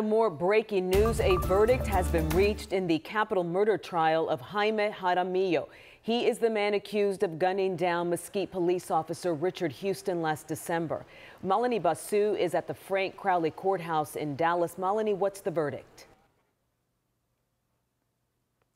More breaking news. A verdict has been reached in the capital murder trial of Jamie Jaramillo. He is the man accused of gunning down Mesquite police officer Richard Houston last December. Melanie Basu is at the Frank Crowley Courthouse in Dallas. Melanie, what's the verdict?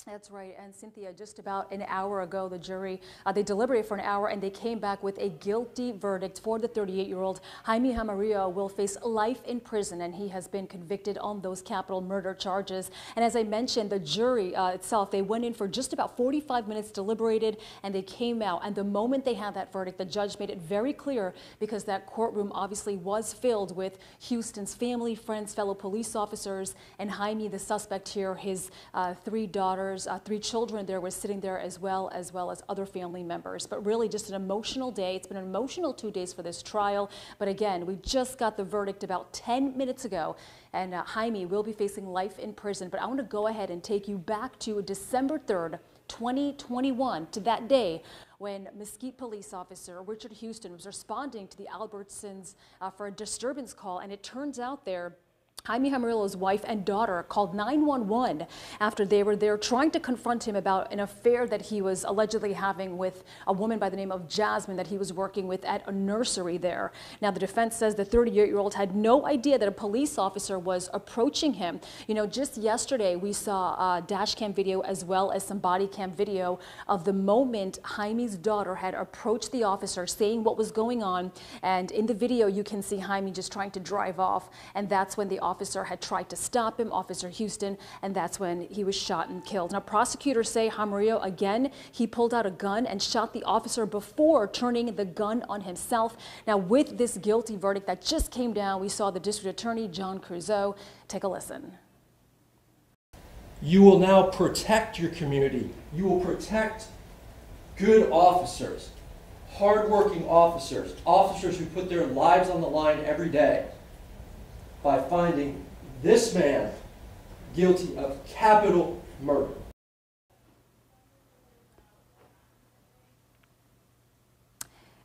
That's right. And Cynthia, just about an hour ago, the jury, they deliberated for an hour and they came back with a guilty verdict for the 38-year-old. Jamie Jaramillo will face life in prison, and he has been convicted on those capital murder charges. And as I mentioned, the jury itself, they went in for just about 45 minutes, deliberated, and they came out. And the moment they had that verdict, the judge made it very clear, because that courtroom obviously was filled with Houston's family, friends, fellow police officers, and Jamie, the suspect here, his three daughters, three children there were sitting there as well as other family members. But really just an emotional day. It's been an emotional 2 days for this trial. But again, we just got the verdict about 10 minutes ago, and Jamie will be facing life in prison. But I want to go ahead and take you back to December 3rd, 2021, to that day when Mesquite police officer Richard Houston was responding to the Albertsons for a disturbance call. And it turns out Jamie Jaramillo's wife and daughter called 911 after they were there trying to confront him about an affair that he was allegedly having with a woman by the name of Jasmine that he was working with at a nursery there. Now, the defense says the 38-year-old had no idea that a police officer was approaching him. You know, just yesterday we saw a dash cam video as well as some body cam video of the moment Jamie's daughter had approached the officer saying what was going on. And in the video, you can see Jamie just trying to drive off. And that's when the officer had tried to stop him, Officer Houston, and that's when he was shot and killed. Now, prosecutors say Jaramillo, again, he pulled out a gun and shot the officer before turning the gun on himself. Now, with this guilty verdict that just came down, we saw the district attorney, John Crusoe. Take a listen. You will now protect your community. You will protect good officers, hardworking officers, officers who put their lives on the line every day, by finding this man guilty of capital murder.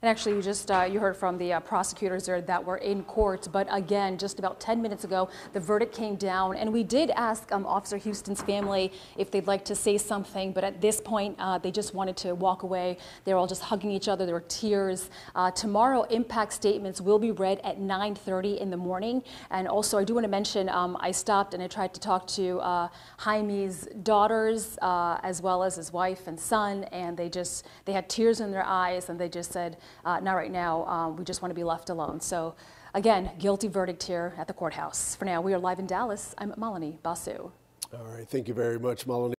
And actually, you just you heard from the prosecutors there that were in court. But again, just about 10 minutes ago, the verdict came down, and we did ask Officer Houston's family if they'd like to say something. But at this point, they just wanted to walk away. They were all just hugging each other. There were tears. Tomorrow, impact statements will be read at 9:30 in the morning. And also, I do want to mention, I stopped and I tried to talk to Jamie's daughters as well as his wife and son, and they had tears in their eyes, and they just said, not right now, we just want to be left alone. So again, guilty verdict here at the courthouse. For now, we are live in Dallas. I'm Melanie Basu. All right, thank you very much, Melanie.